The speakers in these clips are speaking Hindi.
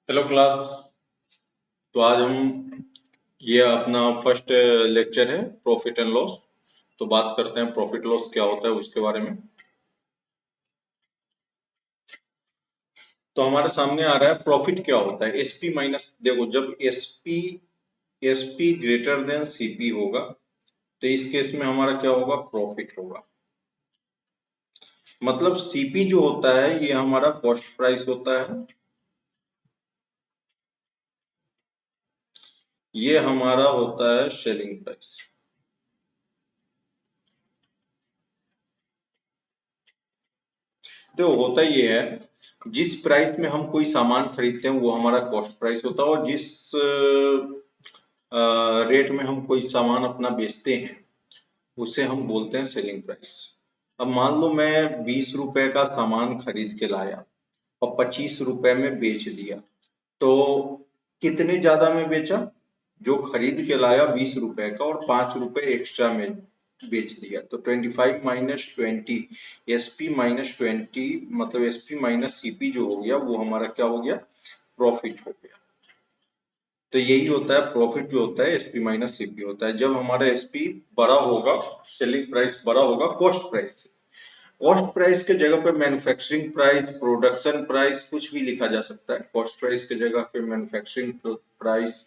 Hello class. तो आज हम ये अपना फर्स्ट लेक्चर है प्रॉफिट एंड लॉस। तो बात करते हैं प्रॉफिट लॉस क्या होता है उसके बारे में। तो हमारे सामने आ रहा है प्रॉफिट क्या होता है। एसपी माइनस, देखो जब SP SP greater than CP होगा तो इस केस में हमारा क्या होगा, प्रॉफिट होगा। मतलब सीपी जो होता है ये हमारा कॉस्ट प्राइस होता है, ये हमारा होता है सेलिंग प्राइस। तो होता ये है, जिस प्राइस में हम कोई सामान खरीदते हैं वो हमारा कॉस्ट प्राइस होता है, और जिस रेट में हम कोई सामान अपना बेचते हैं उसे हम बोलते हैं सेलिंग प्राइस। अब मान लो मैं 20 रुपए का सामान खरीद के लाया और 25 रुपए में बेच दिया, तो कितने ज्यादा में बेचा? जो खरीद के लाया 20 रुपए का और 5 रुपए एक्स्ट्रा में बेच दिया, तो 25 - 20, एसपी -20, मतलब एसपी माइनस सीपी जो हो गया वो हमारा क्या हो गया, प्रॉफिट हो गया। तो यही होता है प्रॉफिट, जो होता है एसपी माइनस सीपी होता है। जब हमारा एसपी बड़ा होगा, सेलिंग प्राइस बड़ा होगा कॉस्ट प्राइस से। कॉस्ट प्राइस के जगह पे मैन्युफैक्चरिंग प्राइस, प्रोडक्शन प्राइस कुछ भी लिखा जा सकता है। कॉस्ट प्राइस के जगह पे मैन्युफैक्चरिंग प्राइस,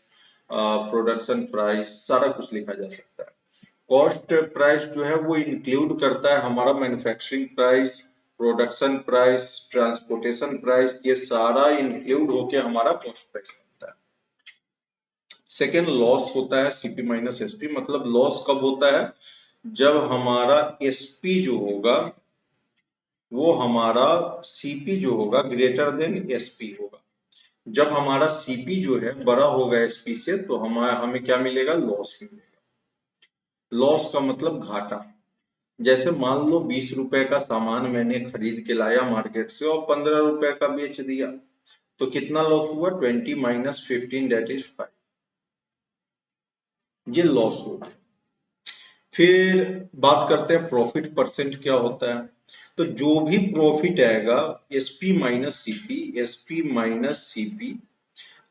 प्रोडक्शन प्राइस, सारा कुछ लिखा जा सकता है। कॉस्ट प्राइस जो है वो इंक्लूड करता है हमारा manufacturing price, production price, transportation price, ये सारा इंक्लूड होके हमारा कॉस्ट प्राइस बनता है। सेकेंड लॉस होता है सीपी माइनस एसपी। मतलब लॉस कब होता है, जब हमारा एसपी जो होगा वो हमारा सीपी जो होगा ग्रेटर देन एसपी होगा। जब हमारा सीपी जो है बड़ा होगा एसपी से तो हमें क्या मिलेगा, लॉस मिलेगा। लॉस का मतलब घाटा। जैसे मान लो 20 रुपए का सामान मैंने खरीद के लाया मार्केट से और 15 रुपए का बेच दिया, तो कितना लॉस हुआ, 20 - 15 दैट इज 5। ये लॉस हो गया। फिर बात करते हैं प्रॉफिट परसेंट क्या होता है। तो जो भी प्रॉफिट आएगा, SP minus CP, SP minus CP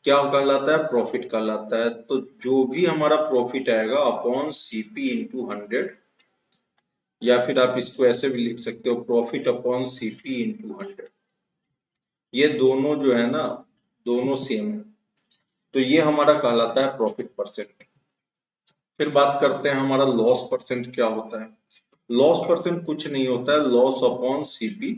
क्या कहलाता है, प्रॉफिट कहलाता है। तो जो भी हमारा प्रॉफिट आएगा अपॉन सीपी इंटू 100, या फिर आप इसको ऐसे भी लिख सकते हो, प्रॉफिट अपॉन सीपी इंटू 100। ये दोनों जो है ना, दोनों सेम है। तो ये हमारा कहलाता है प्रॉफिट परसेंट। फिर बात करते हैं हमारा लॉस परसेंट क्या होता है। लॉस परसेंट कुछ नहीं होता है, लॉस अपॉन सीपी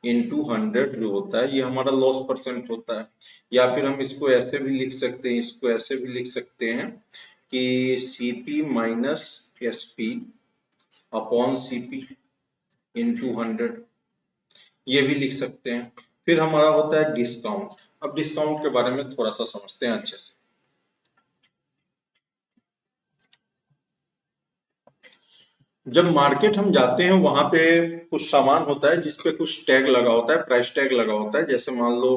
इंटू 100 जो होता है ये हमारा लॉस परसेंट होता है। या फिर हम इसको ऐसे भी लिख सकते हैं, इसको ऐसे भी लिख सकते हैं कि CP minus SP upon CP into 100, ये भी लिख सकते हैं। फिर हमारा होता है डिस्काउंट। अब डिस्काउंट के बारे में थोड़ा सा समझते हैं अच्छे से। जब मार्केट हम जाते हैं वहां पे कुछ सामान होता है जिसपे कुछ टैग लगा होता है, प्राइस टैग लगा होता है। जैसे मान लो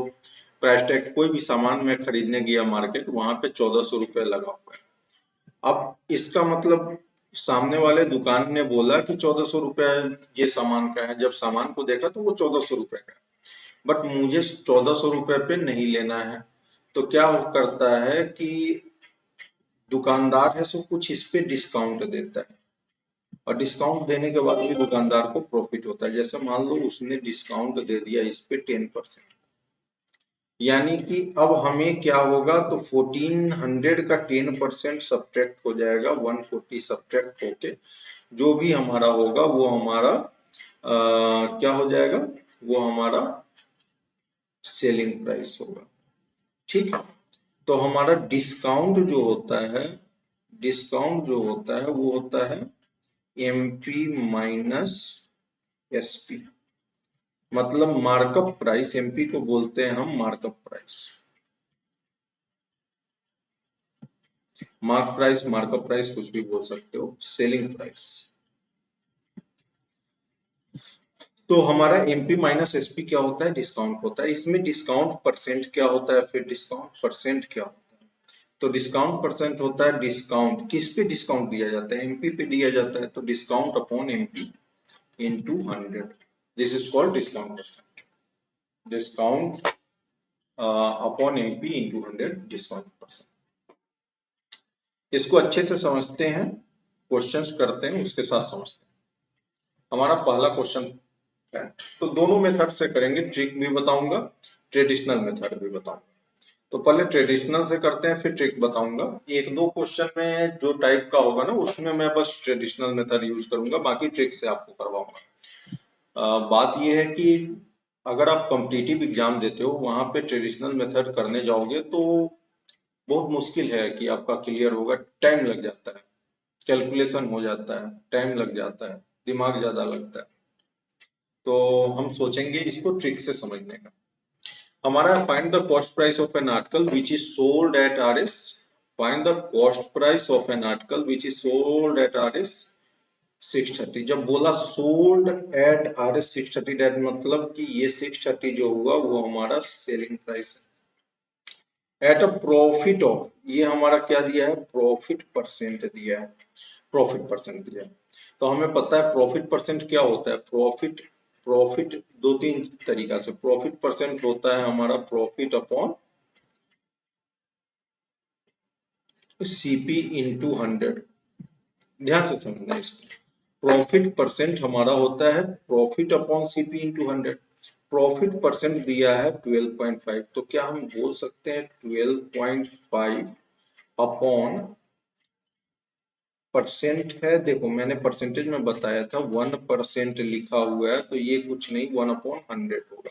प्राइस टैग, कोई भी सामान में खरीदने गया मार्केट, वहां पे 1400 रुपये लगा हुआ है। अब इसका मतलब सामने वाले दुकान ने बोला कि 1400 रुपये ये सामान का है। जब सामान को देखा तो वो 1400 रुपये का है, बट मुझे 1400 रुपये पे नहीं लेना है। तो क्या वो करता है कि दुकानदार है सो कुछ इस पे डिस्काउंट देता है, और डिस्काउंट देने के बाद भी दुकानदार को प्रॉफिट होता है। जैसे मान लो उसने डिस्काउंट दे दिया इस पे 10%, यानी कि अब हमें क्या होगा, तो 1400 का 10% सब्ट्रैक्ट हो जाएगा, 140 सब्ट्रैक्ट होके जो भी हमारा होगा वो हमारा क्या हो जाएगा, वो हमारा सेलिंग प्राइस होगा। ठीक है। तो हमारा डिस्काउंट जो होता है, डिस्काउंट जो होता है वो होता है एमपी माइनस एसपी। मतलब मार्कअप प्राइस, एमपी को बोलते हैं हम markup price. Mark price, markup price कुछ भी बोल सकते हो, सेलिंग प्राइस। तो हमारा एमपी माइनस एसपी क्या होता है, डिस्काउंट होता है। इसमें डिस्काउंट परसेंट क्या होता है, फिर डिस्काउंट परसेंट क्या होता है। तो डिस्काउंट परसेंट होता है, डिस्काउंट किस पे डिस्काउंट दिया जाता है, एमपी पे दिया जाता है। तो discount upon MP into 100, this is called discount percent. Discount upon AP into 100 discount percent. इसको अच्छे से समझते हैं, क्वेश्चंस करते हैं, उसके साथ समझते हैं। हमारा पहला क्वेश्चन है, तो दोनों मेथड से करेंगे, ट्रिक भी बताऊंगा, ट्रेडिशनल मेथड भी बताऊंगा। तो पहले ट्रेडिशनल से करते हैं, फिर ट्रिक बताऊंगा। एक दो क्वेश्चन में जो टाइप का होगा ना, उसमें मैं बस ट्रेडिशनल मेथड यूज करूंगा, बाकी ट्रिक से आपको करवाऊंगा। बात यह है कि अगर आप कॉम्पिटिटिव एग्जाम देते हो, वहां पे ट्रेडिशनल मेथड करने जाओगे तो बहुत मुश्किल है कि आपका क्लियर होगा, टाइम लग जाता है, कैलकुलेशन हो जाता है, टाइम लग जाता है, दिमाग ज्यादा लगता है। तो हम सोचेंगे इसको ट्रिक से समझने का। हमारा find the cost price of N article which is sold eight RS. Find the cost price of N article which is sold eight RS 630। जब बोला सोल्ड एट आरएस 630, दैट मतलब कि ये 630 जो हुआ वो हमारा सेलिंग प्राइस है एट अ प्रॉफिट ऑफ, ये हमारा क्या दिया है, प्रॉफिट परसेंट दिया है, प्रॉफिट परसेंट दिया है। तो हमें पता है प्रॉफिट परसेंट क्या होता है। प्रॉफिट प्रॉफिट दो तीन तरीका से, प्रॉफिट परसेंट होता है हमारा प्रॉफिट अपॉन सीपी इंटू 100। ध्यान से समझना इसको। प्रॉफिट परसेंट हमारा होता है profit upon CP into 100। Profit percent दिया है 12.5, तो क्या हम बोल सकते हैं 12.5 अपॉन परसेंट है। देखो मैंने परसेंटेज में बताया था 1% लिखा हुआ है, तो ये कुछ नहीं 1/100 होगा।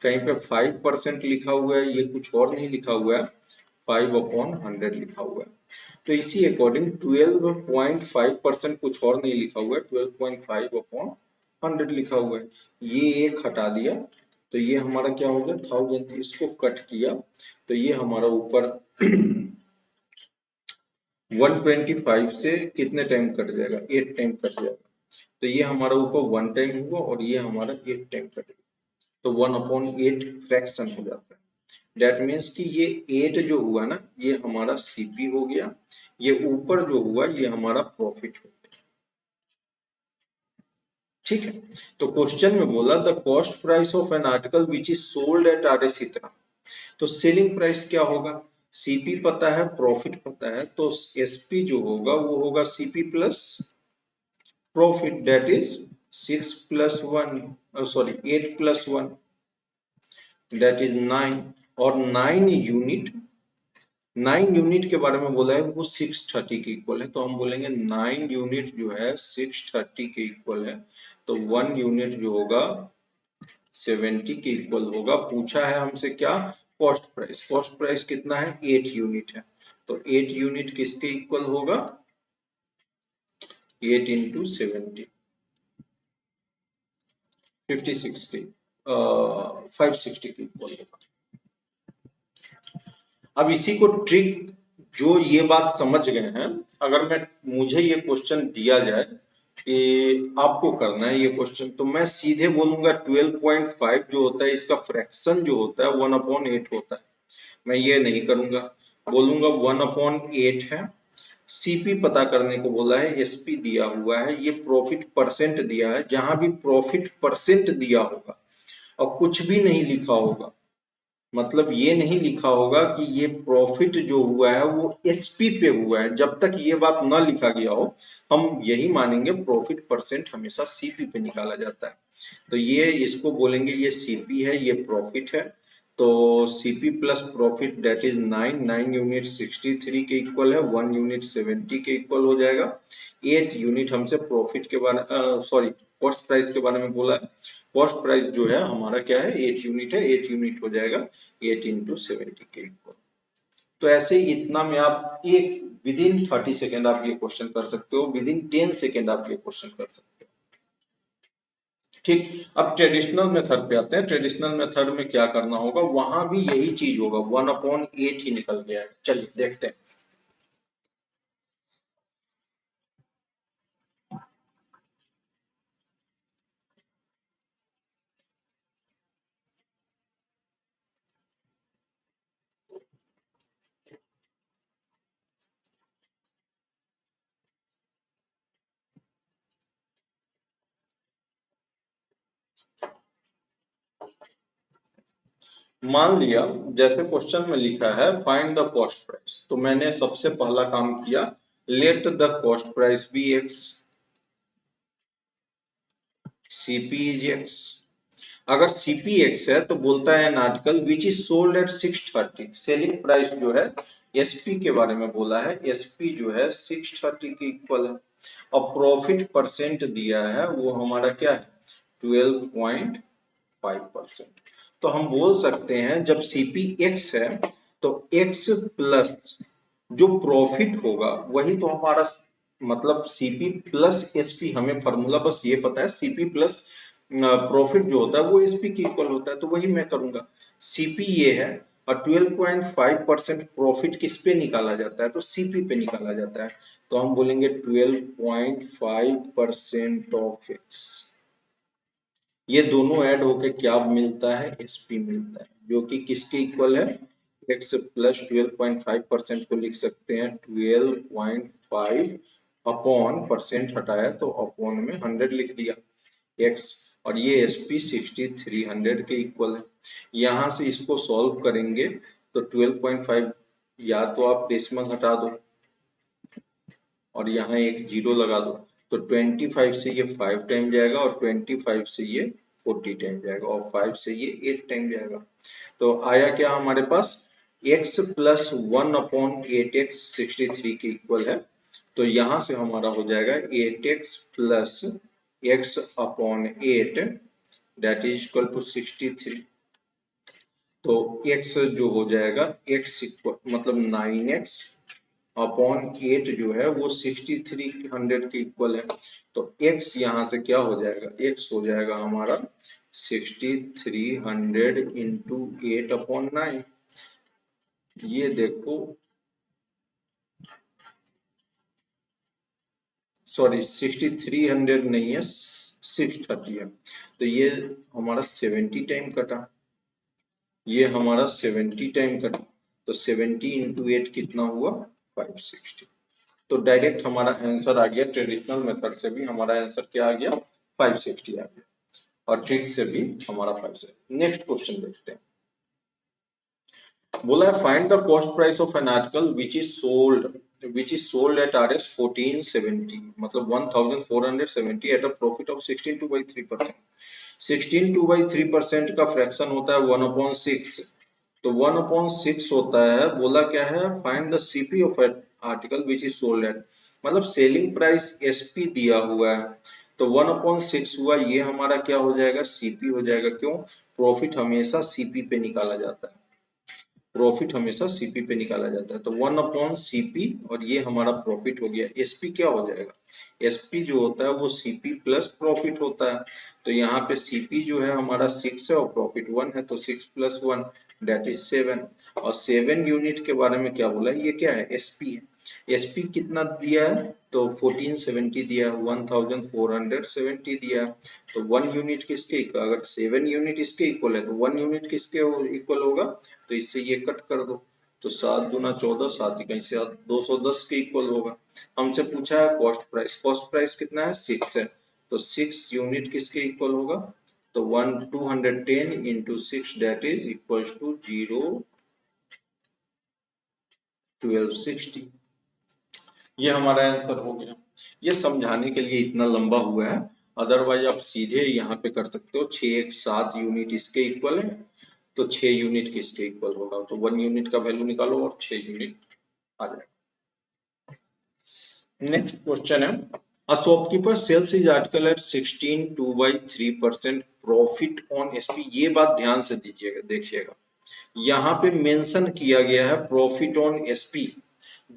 कहीं पे 5% लिखा हुआ है, ये कुछ और नहीं लिखा हुआ है, 5/100 लिखा हुआ है। तो इसी अकॉर्डिंग 12.5% कुछ और नहीं लिखा हुआ है, 12.5/100 लिखा हुआ है। ये एक हटा दिया, तो ये हमारा क्या हो गया 1000। इसको कट किया तो ये हमारा ऊपर 125 से कितने टाइम कट जाएगा, 8 टाइम कट जाएगा। तो ये हमारा ऊपर 1 टाइम हुआ और ये हमारा 8 टाइम कटेगा, तो 1/8 फ्रैक्शन हो जाता है। डेट मीन्स कि ये 8 जो हुआ ना, ये हमारा सीपी हो गया, ये ऊपर जो हुआ ये हमारा प्रॉफिट हो गया। ठीक है, तो क्वेश्चन में बोला the cost price of N article which is sold eight RS इतना। तो सेलिंग प्राइस क्या होगा, सीपी पता है, प्रॉफिट पता है, तो एसपी जो होगा वो होगा CP plus profit, that is 6 plus 1, sorry 8 plus 1, that is 9। और 9 यूनिट के बारे में बोला है, वो 630 के इक्वल है, तो हम बोलेंगे 9 यूनिट जो है 630 के इक्वल है। तो 1 यूनिट जो होगा 70 के इक्वल होगा। पूछा है हमसे क्या, कॉस्ट प्राइस। कॉस्ट प्राइस कितना है, 8 यूनिट है, तो 8 यूनिट किसके इक्वल होगा, 8 इंटू 70, 56 के 560 के इक्वल होगा। अब इसी को ट्रिक, जो ये बात समझ गए हैं, अगर मुझे ये क्वेश्चन दिया जाए कि आपको करना है ये क्वेश्चन, तो मैं सीधे बोलूंगा 12.5 जो होता है इसका फ्रैक्शन जो होता है 1/8 होता है। मैं ये नहीं करूंगा, बोलूंगा 1/8 है। सीपी पता करने को बोला है, एसपी दिया हुआ है, ये प्रॉफिट परसेंट दिया है। जहां भी प्रॉफिट परसेंट दिया होगा और कुछ भी नहीं लिखा होगा, मतलब ये नहीं लिखा होगा कि ये प्रॉफिट जो हुआ है वो एसपी पे हुआ है, जब तक ये बात ना लिखा गया हो हम यही मानेंगे प्रॉफिट परसेंट हमेशा सीपी पे निकाला जाता है। तो ये इसको बोलेंगे ये सीपी है, ये प्रॉफिट है। तो CP plus profit that is 9 unit 63 के इक्वल है, 1 यूनिट 70 के इक्वल हो जाएगा। 8 यूनिट हमसे प्रॉफिट के बारे सॉरी कॉस्ट प्राइस के बारे में बोला है। कॉस्ट प्राइस जो है हमारा क्या है, 8 यूनिट है, 8 यूनिट हो जाएगा 8 इंटू 70 के इक्वल। तो ऐसे ही इतना में आप एक विद इन 30 सेकेंड आप ये क्वेश्चन कर सकते हो, विद इन 10 सेकेंड आप ये क्वेश्चन कर सकते हो। ठीक, अब ट्रेडिशनल मेथड पे आते हैं। ट्रेडिशनल मेथड में क्या करना होगा, वहां भी यही चीज होगा, 1/8 ही निकल गया है। चलिए देखते हैं। मान लिया जैसे क्वेश्चन में लिखा है फाइंड द कॉस्ट प्राइस, तो मैंने सबसे पहला काम किया, let the cost price be X, CP is X. अगर सीपी एक्स है तो बोलता है an article which is sold at 630, selling price जो है एसपी के बारे में बोला है, एसपी जो है 630 के इक्वल है, और प्रॉफिट परसेंट दिया है वो हमारा क्या है 12.5%। तो हम बोल सकते हैं जब सीपी एक्स है तो एक्स प्लस जो प्रॉफिट होगा वही तो हमारा, मतलब सीपी प्लस एसपी, हमें फॉर्मूला बस ये पता है सीपी प्लस प्रॉफिट जो होता है वो एसपी के इक्वल होता है, तो वही मैं करूंगा। सीपी ये है और 12.5% प्रॉफिट किस पे निकाला जाता है, तो सीपी पे निकाला जाता है, तो हम बोलेंगे 12.5% ऑफ एक्स। ये दोनों ऐड होके क्या मिलता है, एसपी मिलता है, जो कि किसके इक्वल है, एक्स प्लस 12.5% को लिख सकते हैं 12.5 अपॉन परसेंट हटाया तो अपॉन में 100 लिख दिया एक्स, और ये एसपी 6300 के इक्वल है। यहां से इसको सॉल्व करेंगे तो 12.5 या तो आप डेसिमल हटा दो और यहाँ एक जीरो लगा दो, तो 25 से ये 5 टाइम जाएगा और 25 से ये 40 टाइम जाएगा और 5 से ये 8 टाइम जाएगा। तो आया क्या हमारे पास, x प्लस 1/8x 63 के इक्वल है, तो यहां से हमारा हो जाएगा 8x plus x upon 8 that is equal to 63। तो x जो हो जाएगा x मतलब 9x अपॉन 8 जो है वो 6300 के इक्वल है, तो x यहाँ से क्या हो जाएगा, x हो जाएगा हमारा 6300 इंटू 8 अपॉन 9। ये देखो, सॉरी 6300 नहीं है 630 है, तो ये हमारा 70 टाइम कटा, ये हमारा 70 टाइम कटा, तो 70 इंटू 8 कितना हुआ 560। तो डायरेक्ट हमारा आंसर आ गया, ट्रेडिशनल मेथड से भी हमारा आंसर क्या आ गया 560 आ गया, और ट्रिक से भी हमारा 560। नेक्स्ट क्वेश्चन देखते हैं, बोला है find the cost price of an article which is sold at RS 1470, मतलब 1470 एट अ प्रॉफिट ऑफ 16/3%। 16/3% का फ्रैक्शन होता है 1/6, तो 1/6 होता है, बोला क्या है find the CP of article which is sold eight, मतलब सेलिंग प्राइस एसपी दिया हुआ है, तो 1/6 हुआ, ये हमारा क्या हो जाएगा सीपी हो जाएगा, क्यों, प्रॉफिट हमेशा सीपी पे निकाला जाता है, प्रॉफिट हमेशा सीपी पे निकाला जाता है, तो 1/सीपी, और ये हमारा प्रॉफिट हो गया, एसपी क्या हो जाएगा, एसपी जो होता है वो सीपी प्लस प्रॉफिट होता है, तो यहाँ पे सीपी जो है हमारा 6 है और प्रॉफिट 1 है, तो 6 + 1 दैट इज 7, और 7 यूनिट के बारे में क्या बोला है, ये क्या है एसपी है, एसपी कितना दिया है, तो 1470 दिया है, 1470 दिया है, तो 1 यूनिट किसके इक्वल, अगर 7 यूनिट इसके इक्वल है तो 1 यूनिट किसके इक्वल होगा, तो इससे ये कट कर दो, तो 7 दूना 14, 7 इकाई 7, 210 के इक्वल होगा। हमसे पूछा है कॉस्ट प्राइस, कॉस्ट प्राइस कितना है 6 है, तो 6 यूनिट किसके इक्वल होगा, तो 210 into 6 that is equal to 1260। ये हमारा आंसर हो गया। ये समझाने के लिए इतना लंबा हुआ है, अदरवाइज आप सीधे यहाँ पे कर सकते हो, 6 1 7 यूनिट इसके इक्वल है, तो 6 यूनिट किसके इक्वल होगा, तो 1 यूनिट का वैल्यू निकालो और 6 यूनिट आ जाएगा। नेक्स्ट क्वेश्चन है, a shopkeeper sells his article at 16/3% profit on SP, ये बात ध्यान से दीजिएगा, देखिएगा यहाँ पे मेंशन किया गया है प्रॉफिट ऑन एसपी,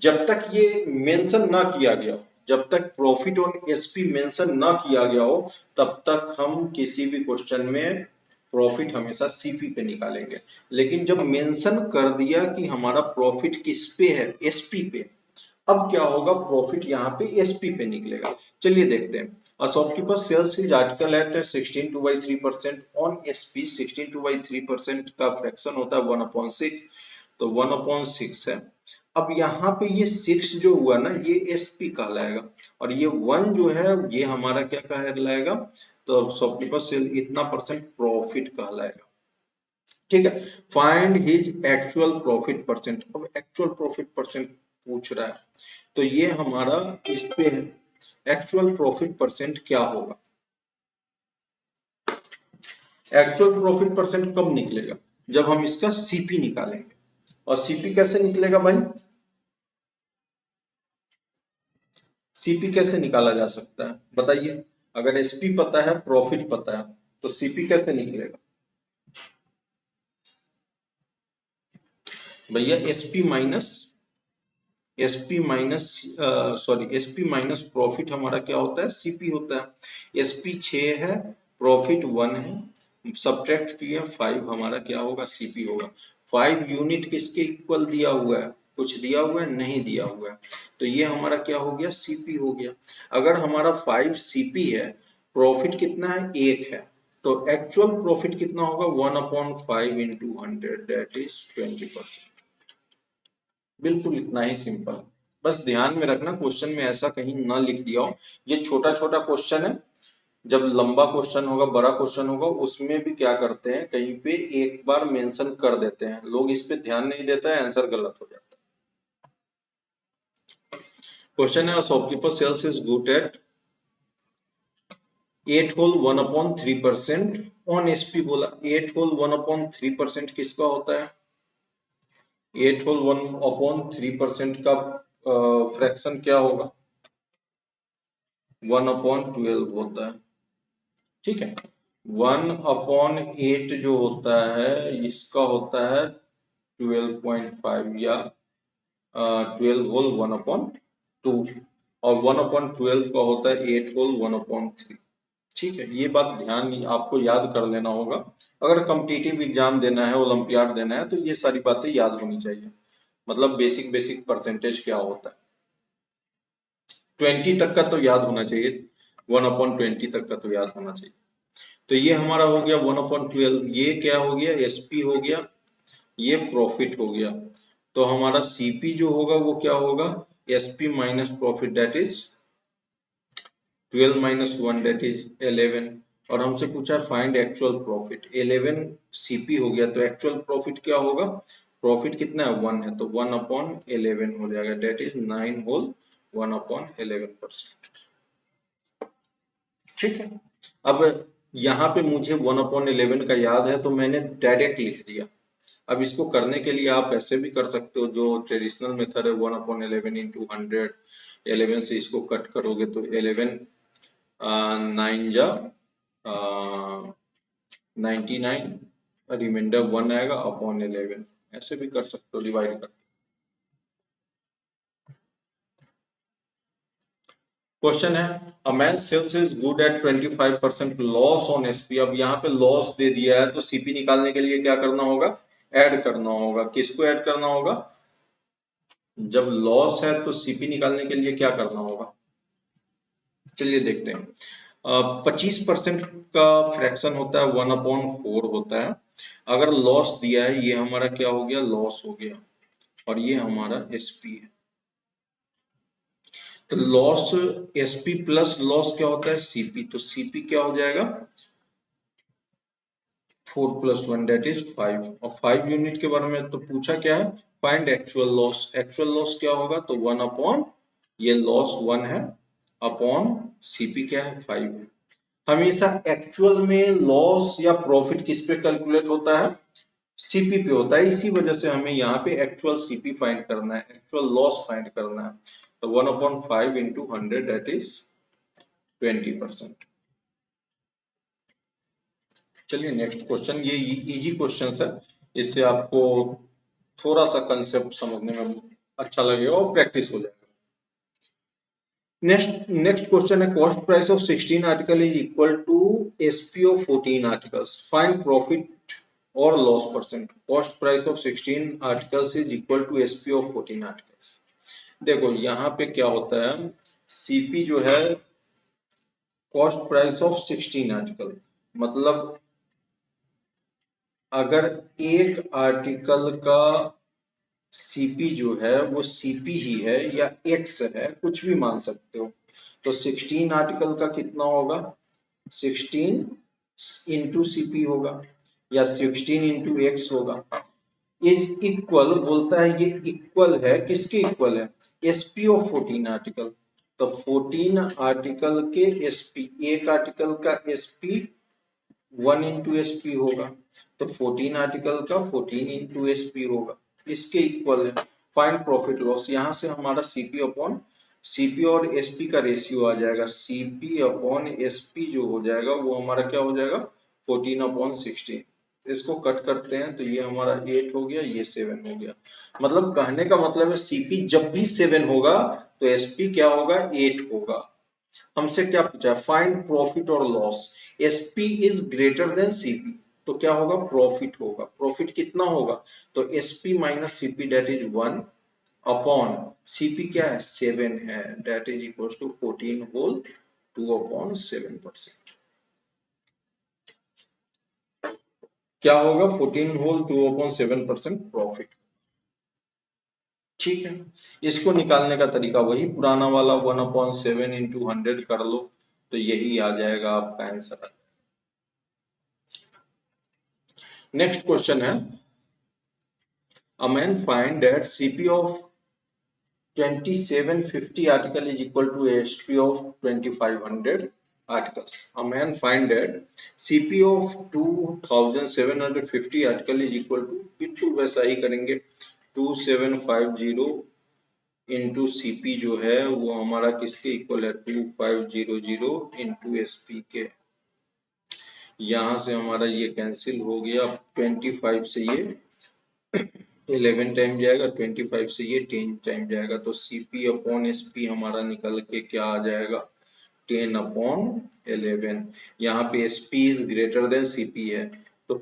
जब तक ये मेंशन ना किया गया, जब तक प्रॉफिट ऑन एसपी मेंशन ना किया गया हो, तब तक हम किसी भी क्वेश्चन में प्रॉफिट हमेशा सीपी पे निकालेंगे, लेकिन जब मेंशन कर दिया कि हमारा प्रॉफिट किस पे है एसपी पे, अब क्या होगा प्रॉफिट यहाँ पे एसपी पे निकलेगा। चलिए देखते हैं, a shopkeeper sells his article at 16/3% on SP, 16/3% का फ्रैक्शन होता है 1/6, तो 1/6 है। अब यहाँ पे ये 6 जो हुआ ना ये एसपी कहलाएगा, और ये 1 जो है ये हमारा क्या कहलाएगा, तो शॉपकीपर सेल इतना परसेंट प्रॉफिट कहलाएगा। ठीक है। Find his actual profit percent. अब एक्चुअल प्रॉफिट परसेंट पूछ रहा है, तो ये हमारा इस पे है। एक्चुअल प्रॉफिट परसेंट क्या होगा? एक्चुअल प्रॉफिट परसेंट कब निकलेगा? जब हम इसका सीपी निकालेंगे। और सीपी कैसे निकलेगा भाई? सीपी कैसे निकाला जा सकता है बताइए? अगर एसपी पता है, प्रॉफिट पता है, तो सीपी कैसे निकलेगा भैया? एसपी माइनस प्रॉफिट हमारा क्या होता है? सीपी होता है। एसपी 6 है, प्रॉफिट 1 है, सब्ट्रैक्ट किया 5, हमारा क्या होगा? सीपी होगा। 5 यूनिट किसके इक्वल दिया हुआ है? कुछ दिया हुआ है? नहीं दिया हुआ है। तो ये हमारा क्या हो गया? सीपी हो गया। अगर हमारा 5 सीपी है, प्रॉफिट कितना है? 1 है, तो एक्चुअल प्रॉफिट कितना होगा? 1/5 इंटू 100, दैट इज 20%। बिल्कुल इतना ही सिंपल। बस ध्यान में रखना, क्वेश्चन में ऐसा कहीं ना लिख दिया हो। ये छोटा छोटा क्वेश्चन है, जब लंबा क्वेश्चन होगा, बड़ा क्वेश्चन होगा, उसमें भी क्या करते हैं, कहीं पे एक बार मेंशन कर देते हैं लोग, इस पे ध्यान नहीं देता है, आंसर गलत हो जाता है। क्वेश्चन है, shopkeeper sells his good at 8 whole 1/3% on SP बोला। 8 होल 1/3% किसका होता है? 8 होल 1/3% का फ्रैक्शन क्या होगा? 1/12 होता है। ठीक है। 1/8 जो होता है, इसका होता है 12.5, या 12 होल 1/2, और 1/12 का होता है 8 होल 1/3। ठीक है, ये बात ध्यान आपको याद कर लेना होगा। अगर कॉम्पिटिटिव एग्जाम देना है, ओलंपियाड देना है, तो ये सारी बातें याद होनी चाहिए। मतलब बेसिक बेसिक परसेंटेज क्या होता है, 20 तक का तो याद होना चाहिए, 1/20 तक का तो याद होना चाहिए। तो ये हमारा हो गया 1/12। ये क्या हो गया? एसपी हो गया, ये प्रॉफिट हो गया। तो हमारा सीपी जो होगा वो क्या होगा? SP minus profit, that is 12 minus 1, that is 11। और हमसे पूछा फाइंड एक्चुअल प्रॉफिट। 11 सीपी हो गया, तो एक्चुअल प्रॉफिट क्या होगा? प्रॉफिट कितना है? 1 है, तो 1/11 हो जाएगा, दैट इज 9 होल 1/11%। ठीक है। अब यहाँ पे मुझे 1/11 का याद है, तो मैंने डायरेक्ट लिख दिया। अब इसको करने के लिए आप ऐसे भी कर सकते हो, जो ट्रेडिशनल मेथड है, 1/11 इंटू 100। 11 से इसको कट करोगे तो 11 9 जा 99, रिमाइंडर 1 आएगा अपॉन 11। ऐसे भी कर सकते हो डिवाइड कर। क्वेश्चन है, a man sells his good at 25% loss on SP. अब यहाँ पे लॉस दे दिया है, तो सीपी निकालने के लिए क्या करना होगा? ऐड करना होगा। किसको ऐड करना होगा? जब लॉस है तो सीपी निकालने के लिए क्या करना होगा? चलिए देखते हैं। 25% का फ्रैक्शन होता है 1/4 होता है। अगर लॉस दिया है, ये हमारा क्या हो गया? लॉस हो गया, और ये हमारा एसपी है। तो लॉस एसपी प्लस लॉस क्या होता है? सीपी। तो सीपी क्या हो जाएगा? 4 + 1, दैट इज 5। और 5 यूनिट के बारे में तो पूछा क्या है? Find actual loss. Actual loss क्या होगा? तो 1 अपॉन, ये लॉस 1 है, अपॉन सीपी क्या है? 5 है। हमेशा एक्चुअल में लॉस या प्रॉफिट किस पे कैलकुलेट होता है? सीपी पे होता है। इसी वजह से हमें यहाँ पे एक्चुअल सीपी फाइंड करना है, एक्चुअल लॉस फाइंड करना है। तो 1/5 इंटू 100, दैट इज 20%। चलिए नेक्स्ट क्वेश्चन, ये इजी क्वेश्चन है, इससे आपको थोड़ा सा कंसेप्ट समझने में अच्छा लगेगा और प्रैक्टिस हो जाएगा। नेक्स्ट क्वेश्चन है, cost price of 16 article is equal to SP of 14 articles, find profit और loss percent. Cost price of 16 articles is equal to SP of 14 articles. देखो यहाँ पे क्या होता है, सीपी जो है कॉस्ट प्राइस ऑफ 16 आर्टिकल, मतलब अगर एक आर्टिकल का सीपी जो है वो सीपी ही है या एक्स है, कुछ भी मान सकते हो, तो 16 आर्टिकल का कितना होगा? 16 इंटू सीपी होगा। या 16 इंटू एक्स होगा। इज इक्वल बोलता है, ये इक्वल है किसके इक्वल है, एसपी ऑफ 14 आर्टिकल। तो 14 आर्टिकल के एसपी, एक आर्टिकल का एसपी 1 इंटू एसपी होगा, तो 14 आर्टिकल का 14 इंटू एसपी होगा, इसके इक्वल है। फाइंड प्रॉफिट लॉस, यहाँ से हमारा सीपी अपॉन सीपी और एसपी का रेशियो आ जाएगा, सीपी अपॉन एसपी जो हो जाएगा वो हमारा क्या हो जाएगा, 14 अपॉन 16। इसको कट करते हैं तो ये हमारा 8 हो गया, ये 7 हो गया। मतलब कहने का मतलब है सीपी जब भी 7 होगा तो एसपी क्या होगा, 8 होगा। हमसे क्या पूछा है, फाइंड प्रॉफिट और loss. SP is greater than CP, तो क्या होगा, प्रॉफिट होगा। प्रॉफिट कितना होगा, तो SP minus CP that is 1 upon CP क्या है, 7 है, that is equal to 14 whole 2 upon 7%। क्या होगा, 14 होल 2 अपॉन 7% प्रॉफिट। ठीक है, इसको निकालने का तरीका वही पुराना वाला 1 अपॉन 7 इंटू 100 कर लो, तो यही आ जाएगा आपका आंसर। नेक्स्ट क्वेश्चन है, a man find that CP of 2750 article is equal to SP of 2500 articles. A man find that CP of 2750 article is equal to, बिल्कुल वैसा ही करेंगे, 2750 इंटू सीपी जो है वो हमारा किसके इक्वल है, 2500 इंटू एसपी के। यहाँ से हमारा ये कैंसिल हो गया, 25 से ये 11 टाइम जाएगा, 25 से ये 10 टाइम जाएगा, तो सीपी अपॉन एसपी हमारा निकल के क्या आ जाएगा, 10 अपॉन 11। यहाँ पे SP is greater than CP है, तो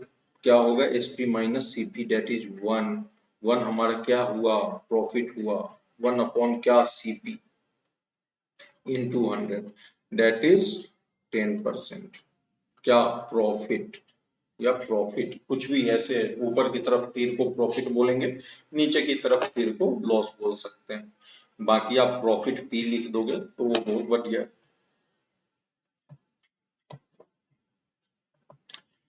क्या होगा, SP minus CP that is 1। 1 हमारा क्या हुआ, प्रॉफिट हुआ, 1 अपॉन क्या, सीपी इंटू 100 डेट इज 10%। क्या, प्रॉफिट या प्रॉफिट, कुछ भी ऐसे ऊपर की तरफ तीर को प्रॉफिट बोलेंगे, नीचे की तरफ तीर को लॉस बोल सकते हैं। बाकी आप प्रॉफिट पी लिख दोगे तो वो बहुत बढ़िया है।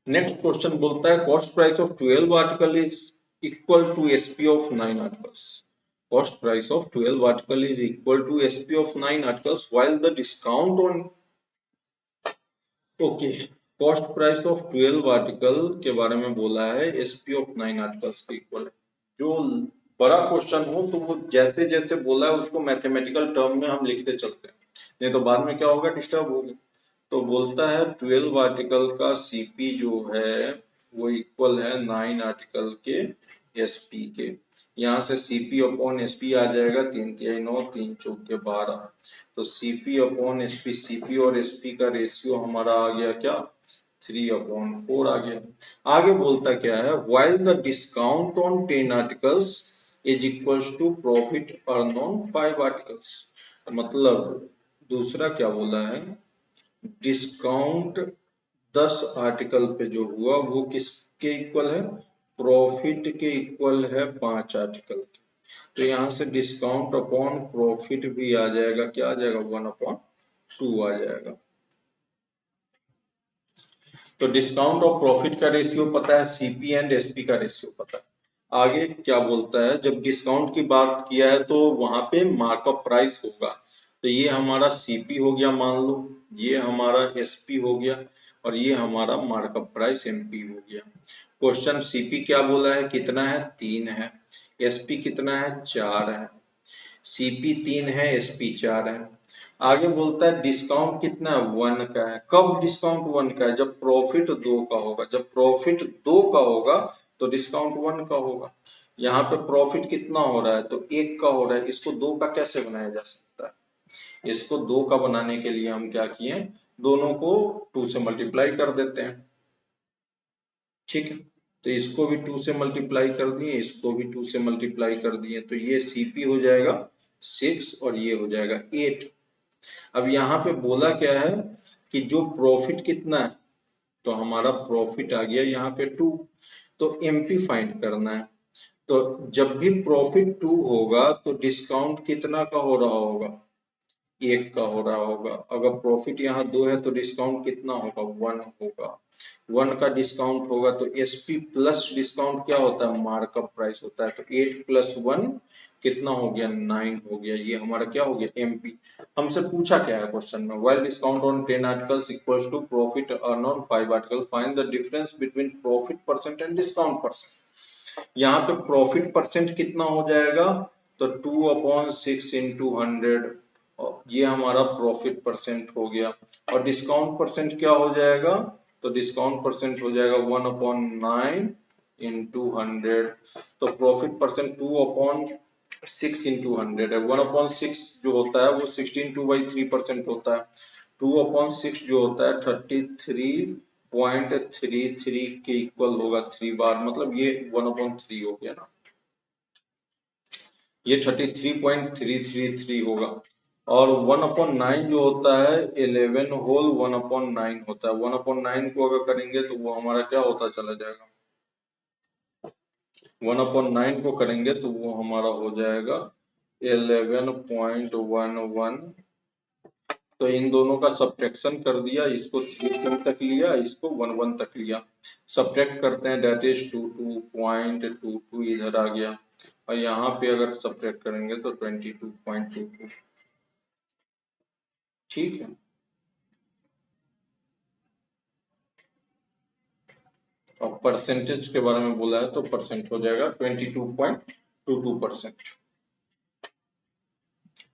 नेक्स्ट क्वेश्चन बोलता है, cost price of 12 article is equal to SP of 9 articles. Cost price of 12 article is equal to SP of 9 articles while the discount on, okay, cost price of 12 article के बारे में बोला है, एसपी ऑफ 9 आर्टिकल्स के इक्वल है। जो बड़ा क्वेश्चन हो तो वो जैसे जैसे बोला है उसको मैथमेटिकल टर्म में हम लिखते चलते हैं, नहीं तो बाद में क्या होगा, डिस्टर्ब होगा। तो बोलता है 12 आर्टिकल का सीपी जो है वो इक्वल है 9 आर्टिकल के एसपी के। यहाँ से सीपी अपॉन एसपी आ जाएगा, 3 तिहाई 9, 3 चौके 12, तो सीपी अपॉन एसपी, सीपी और एसपी का रेशियो हमारा आ गया क्या, 3 अपॉन 4 आ गया। आगे बोलता क्या है, while the discount on 10 articles is equals to profit earned on 5 articles। मतलब दूसरा क्या बोला है, डिस्काउंट 10 आर्टिकल पे जो हुआ वो किसके इक्वल है, प्रॉफिट के इक्वल है 5 आर्टिकल के। तो यहाँ से डिस्काउंट अपॉन प्रॉफिट भी आ जाएगा, क्या आ जाएगा, 1 अपॉन 2 आ जाएगा। तो डिस्काउंट और प्रॉफिट का रेशियो पता है, सीपी एंड एसपी का रेशियो पता है। आगे क्या बोलता है, जब डिस्काउंट की बात किया है तो वहां पे मार्कअप प्राइस होगा, तो ये हमारा सीपी हो गया मान लो, ये हमारा एसपी हो गया, और ये हमारा मार्कअप प्राइस एमपी हो गया। क्वेश्चन, सीपी क्या बोला है, कितना है, 3 है, एसपी कितना है, 4 है, सीपी 3 है, एसपी 4 है। आगे बोलता है डिस्काउंट कितना है, 1 का है। कब डिस्काउंट 1 का है, जब प्रॉफिट 2 का होगा, जब प्रॉफिट 2 का होगा तो डिस्काउंट 1 का होगा। यहाँ पे प्रॉफिट कितना हो रहा है, तो 1 का हो रहा है, इसको 2 का कैसे बनाया जा सकता है, इसको 2 का बनाने के लिए हम क्या किए, दोनों को 2 से मल्टीप्लाई कर देते हैं। ठीक है, तो इसको भी 2 से मल्टीप्लाई कर दिए, इसको भी 2 से मल्टीप्लाई कर दिए, तो ये सीपी हो जाएगा 6 और ये हो जाएगा 8। अब यहाँ पे बोला क्या है कि जो प्रॉफिट कितना है, तो हमारा प्रॉफिट आ गया यहाँ पे 2, तो एमपी फाइंड करना है। तो जब भी प्रॉफिट 2 होगा तो डिस्काउंट कितना का हो रहा होगा, 1 का हो रहा होगा। अगर प्रॉफिट यहाँ 2 है तो डिस्काउंट कितना होगा, 1 होगा। 1 का डिस्काउंट होगा तो एसपी प्लस डिस्काउंट क्या होता है, मार्कअप प्राइस होता है। तो 8 + 1 कितना हो गया, 9 हो गया। ये हमारा क्या हो गया, एमपी। हमसे पूछा क्या है क्वेश्चन में, while discount on 10 articles equals to profit earn on 5 article, find the difference between profit percent and discount percent. यहाँ पे प्रॉफिट परसेंट कितना हो जाएगा, तो 2/6 इंटू 100, ये हमारा प्रॉफिट परसेंट हो गया। और डिस्काउंट परसेंट क्या हो जाएगा, तो डिस्काउंट परसेंट हो जाएगा 1/9 इंटू 100। तो प्रॉफिट परसेंट 2/6 इंटू 100 है। 1/6 जो होता है वो 16/2/3% होता है। 2/6 जो होता है 33.33 के इक्वल होगा, 3 बार, मतलब ये 1/3 हो गया ना, ये 33.333 होगा। और 1/9 जो होता है 11 होल 1/9 होता है। 1/9 को अगर करेंगे तो वो हमारा क्या होता चला जाएगा, 1/9 को करेंगे तो वो हमारा हो जाएगा 11.11। तो इन दोनों का सब्ट्रैक्शन कर दिया, इसको 3 तक लिया, इसको 1 तक लिया, सब्ट्रैक्ट करते हैं, दैट इज 22.22 इधर आ गया। और यहाँ पे अगर सब्ट्रैक्ट करेंगे तो 22.22। ठीक है, और परसेंटेज के बारे में बोला है तो परसेंट हो जाएगा 22.22%।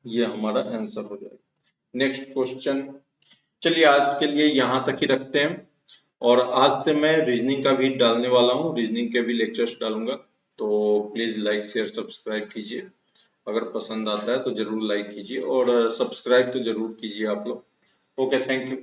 ये हमारा आंसर हो जाएगा। नेक्स्ट क्वेश्चन, चलिए आज के लिए यहाँ तक ही रखते हैं। और आज से मैं रीजनिंग का भी डालने वाला हूँ, रीजनिंग के भी लेक्चर्स डालूंगा। तो प्लीज लाइक शेयर सब्सक्राइब कीजिए, अगर पसंद आता है तो जरूर लाइक कीजिए, और सब्सक्राइब तो जरूर कीजिए आप लोग। Okay, thank you.